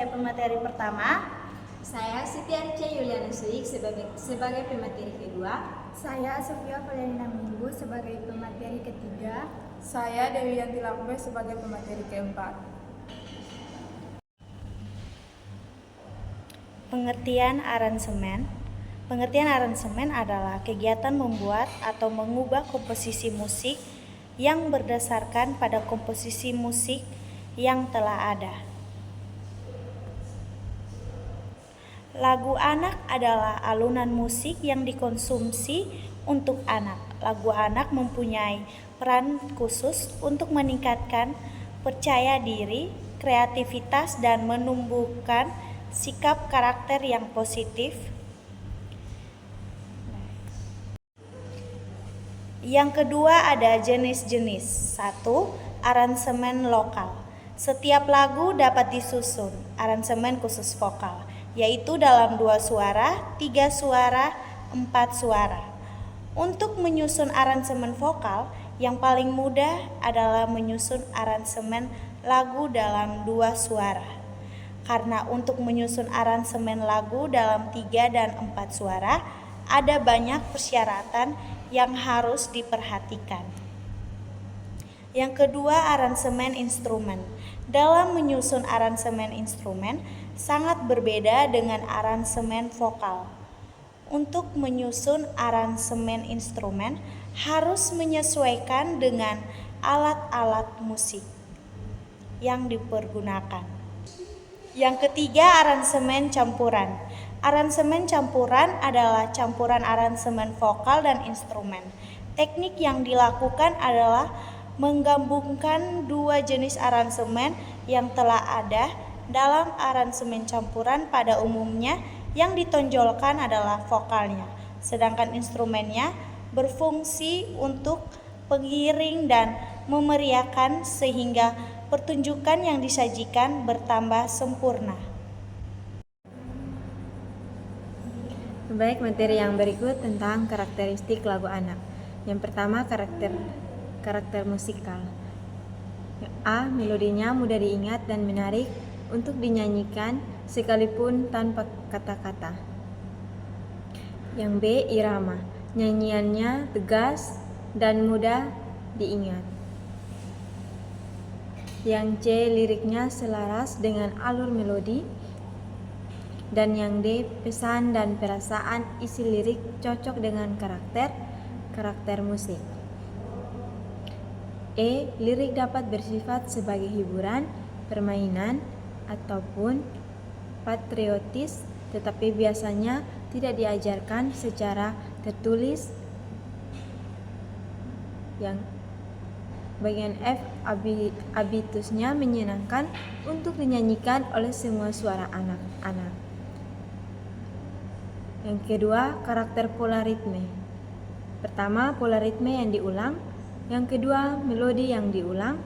sebagai pemateri pertama. Saya Siti Arca Yuliana Suik sebagai pemateri kedua. Saya Sofia Valerina Minggu sebagai pemateri ketiga. Saya Dewi Yanti Lambe sebagai pemateri keempat. Pengertian aransemen. Pengertian aransemen adalah kegiatan membuat atau mengubah komposisi musik yang berdasarkan pada komposisi musik yang telah ada. Lagu anak adalah alunan musik yang dikonsumsi untuk anak. Lagu anak mempunyai peran khusus untuk meningkatkan percaya diri, kreativitas, dan menumbuhkan sikap karakter yang positif. Yang kedua ada jenis-jenis. 1. Aransemen lokal. Setiap lagu dapat disusun aransemen khusus vokal, yaitu dalam 2 suara, 3 suara, 4 suara. Untuk menyusun aransemen vokal, yang paling mudah adalah menyusun aransemen lagu dalam 2 suara. Karena untuk menyusun aransemen lagu dalam 3 dan 4 suara, ada banyak persyaratan yang harus diperhatikan. Yang kedua, aransemen instrumen. Dalam menyusun aransemen instrumen sangat berbeda dengan aransemen vokal. Untuk menyusun aransemen instrumen harus menyesuaikan dengan alat-alat musik yang dipergunakan. Yang ketiga, aransemen campuran. Aransemen campuran adalah campuran aransemen vokal dan instrumen. Teknik yang dilakukan adalah menggabungkan 2 jenis aransemen yang telah ada dalam aransemen campuran. Pada umumnya yang ditonjolkan adalah vokalnya, sedangkan instrumennya berfungsi untuk pengiring dan memeriahkan sehingga pertunjukan yang disajikan bertambah sempurna. Baik, materi yang berikut tentang karakteristik lagu anak. Yang pertama, karakter musikal. A. Melodinya mudah diingat dan menarik untuk dinyanyikan sekalipun tanpa kata-kata. Yang B. Irama. Nyanyiannya tegas dan mudah diingat. Yang C. Liriknya selaras dengan alur melodi. Dan yang D. Pesan dan perasaan isi lirik cocok dengan karakter musik. E. Lirik dapat bersifat sebagai hiburan, permainan, ataupun patriotis, tetapi biasanya tidak diajarkan secara tertulis. Yang bagian F. Habitusnya menyenangkan untuk dinyanyikan oleh semua suara anak-anak. Yang kedua, karakter polaritme. Pertama, polaritme yang diulang. Yang kedua, melodi yang diulang.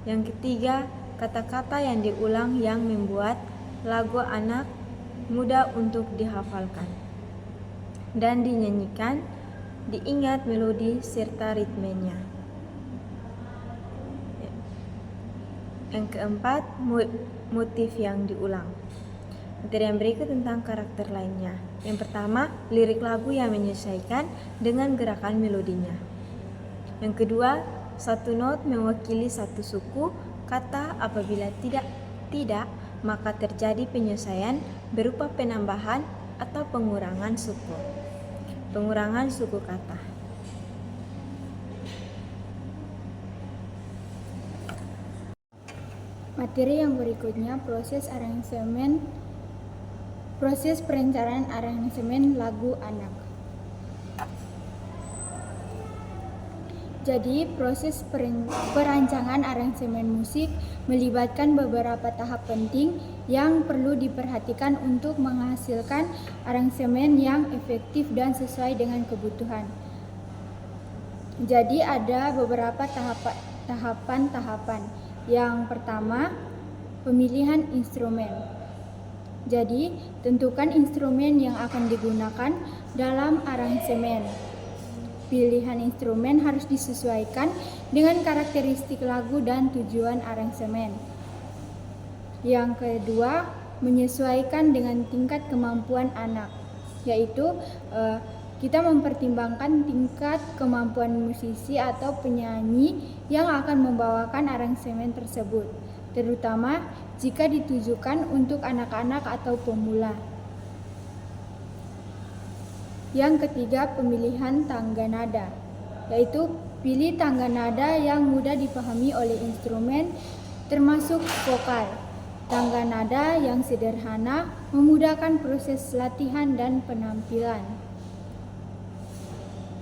Yang ketiga, kata-kata yang diulang yang membuat lagu anak mudah untuk dihafalkan dan dinyanyikan, diingat melodi serta ritmenya. Yang keempat, motif yang diulang. Materi yang berikut tentang karakter lainnya. Yang pertama, lirik lagu yang menyesuaikan dengan gerakan melodinya. Yang kedua, satu not mewakili satu suku kata. Apabila tidak, maka terjadi penyesuaian berupa penambahan atau pengurangan suku kata. Materi yang berikutnya proses perencanaan aransemen lagu anak. Jadi, proses perancangan aransemen musik melibatkan beberapa tahap penting yang perlu diperhatikan untuk menghasilkan aransemen yang efektif dan sesuai dengan kebutuhan. Jadi, ada beberapa tahapan. Yang pertama, pemilihan instrumen. Jadi, tentukan instrumen yang akan digunakan dalam aransemen. Pilihan instrumen harus disesuaikan dengan karakteristik lagu dan tujuan aransemen. Yang kedua, menyesuaikan dengan tingkat kemampuan anak, yaitu kita mempertimbangkan tingkat kemampuan musisi atau penyanyi yang akan membawakan aransemen tersebut, terutama jika ditujukan untuk anak-anak atau pemula. Yang ketiga, pemilihan tangga nada, yaitu pilih tangga nada yang mudah dipahami oleh instrumen termasuk vokal. Tangga nada yang sederhana memudahkan proses latihan dan penampilan.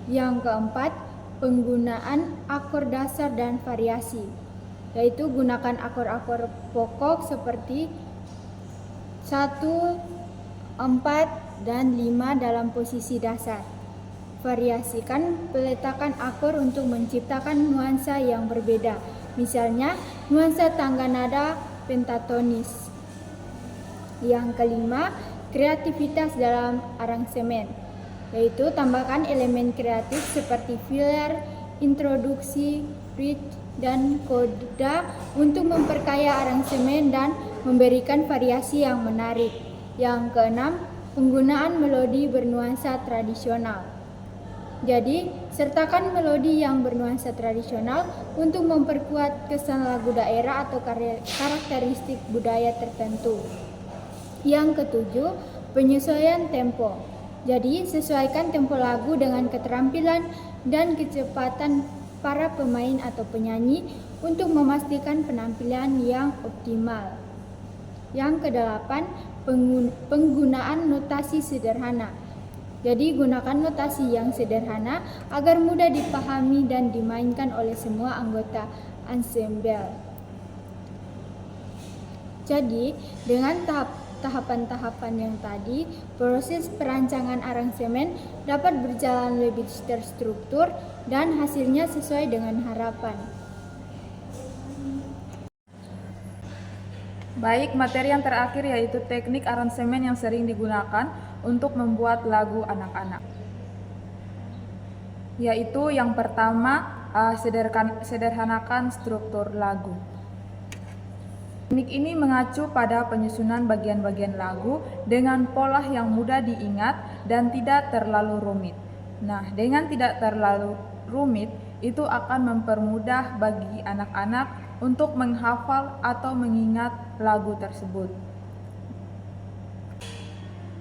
Yang keempat, penggunaan akor dasar dan variasi, yaitu gunakan akor-akor pokok seperti 1, 4, dan 5 dalam posisi dasar. Variasikan peletakan akor untuk menciptakan nuansa yang berbeda, misalnya nuansa tangga nada pentatonis. Yang kelima, kreativitas dalam aransemen, yaitu tambahkan elemen kreatif seperti filler, introduksi, bridge, dan coda untuk memperkaya aransemen dan memberikan variasi yang menarik. Yang keenam, penggunaan melodi bernuansa tradisional. Jadi, sertakan melodi yang bernuansa tradisional untuk memperkuat kesan lagu daerah atau karakteristik budaya tertentu. Yang ketujuh, penyesuaian tempo. Jadi, sesuaikan tempo lagu dengan keterampilan dan kecepatan para pemain atau penyanyi untuk memastikan penampilan yang optimal. Yang kedelapan, penggunaan notasi sederhana. Jadi, gunakan notasi yang sederhana agar mudah dipahami dan dimainkan oleh semua anggota ensemble. Jadi, dengan tahapan-tahapan yang tadi, proses perancangan aransemen dapat berjalan lebih terstruktur dan hasilnya sesuai dengan harapan. Baik, materi yang terakhir yaitu teknik aransemen yang sering digunakan untuk membuat lagu anak-anak. Yaitu yang pertama, sederhanakan struktur lagu. Teknik ini mengacu pada penyusunan bagian-bagian lagu dengan pola yang mudah diingat dan tidak terlalu rumit. Nah, dengan tidak terlalu rumit, itu akan mempermudah bagi anak-anak untuk menghafal atau mengingat lagu tersebut.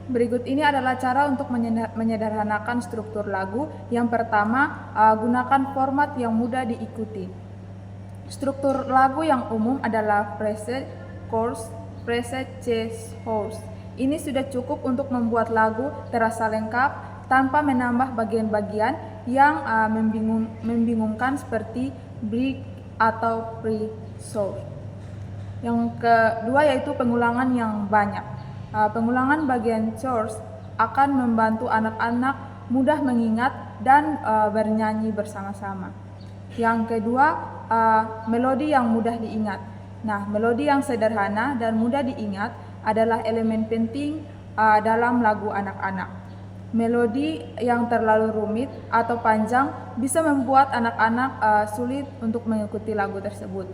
Berikut ini adalah cara untuk menyederhanakan struktur lagu. Yang pertama, gunakan format yang mudah diikuti. Struktur lagu yang umum adalah preset, chorus, preset, chase, horse. Ini sudah cukup untuk membuat lagu terasa lengkap tanpa menambah bagian-bagian yang membingungkan seperti break atau pre-chorus. Yang kedua yaitu pengulangan yang banyak. Pengulangan bagian chorus akan membantu anak-anak mudah mengingat dan bernyanyi bersama-sama. Yang kedua, melodi yang mudah diingat. Nah, melodi yang sederhana dan mudah diingat adalah elemen penting dalam lagu anak-anak. Melodi yang terlalu rumit atau panjang bisa membuat anak-anak sulit untuk mengikuti lagu tersebut.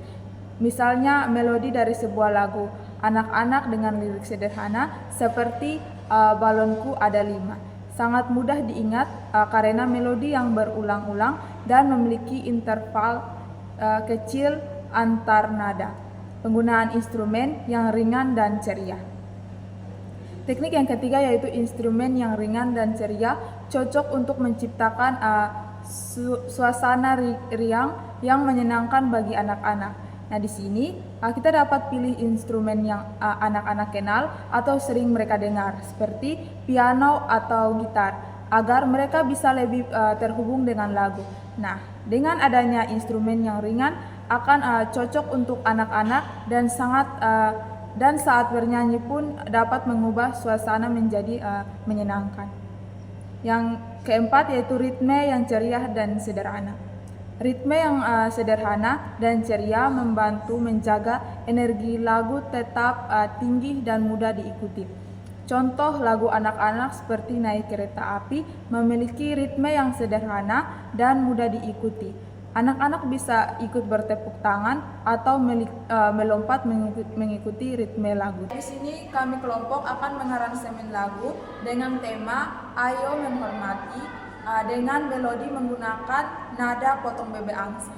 Misalnya, melodi dari sebuah lagu anak-anak dengan lirik sederhana seperti Balonku Ada 5. Sangat mudah diingat karena melodi yang berulang-ulang dan memiliki interval kecil antar nada. Penggunaan instrumen yang ringan dan ceria. Teknik yang ketiga yaitu instrumen yang ringan dan ceria cocok untuk menciptakan suasana riang yang menyenangkan bagi anak-anak. Nah, di sini kita dapat pilih instrumen yang anak-anak kenal atau sering mereka dengar seperti piano atau gitar agar mereka bisa lebih terhubung dengan lagu. Nah, dengan adanya instrumen yang ringan akan cocok untuk anak-anak dan saat bernyanyi pun dapat mengubah suasana menjadi menyenangkan. Yang keempat yaitu ritme yang ceria dan sederhana. Ritme yang sederhana dan ceria membantu menjaga energi lagu tetap tinggi dan mudah diikuti. Contoh lagu anak-anak seperti Naik Kereta Api memiliki ritme yang sederhana dan mudah diikuti. Anak-anak bisa ikut bertepuk tangan atau melompat mengikuti ritme lagu. Di sini kami kelompok akan mengaransemen lagu dengan tema Ayo Menghormati dengan melodi menggunakan nada potong bebek angsa.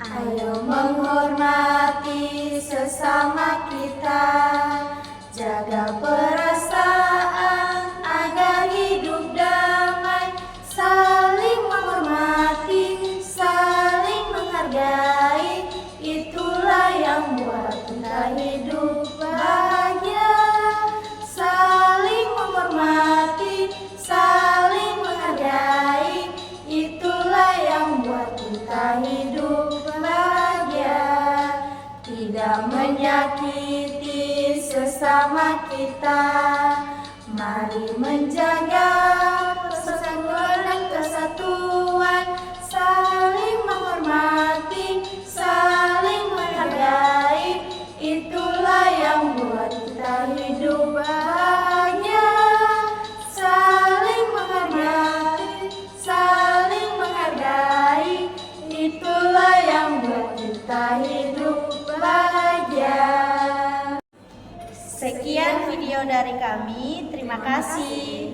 Ayo menghormati sesama kita, jaga perasaan agar hidup damai, saling menghormati, saling menghargai, itulah yang buat kita hidup bahagia. Saling menghormati, saling menghargai, itulah yang buat kita hidup bahagia. Tidak menyakiti sesama kita, mari menjaga persatuan dan kesatuan, saling menghormati, saling menghargai, itulah yang buat kita hidup bahagia. Saling menghormati, saling menghargai, itulah yang buat kita hidup bahagia. Sekian video dari kami, terima kasih.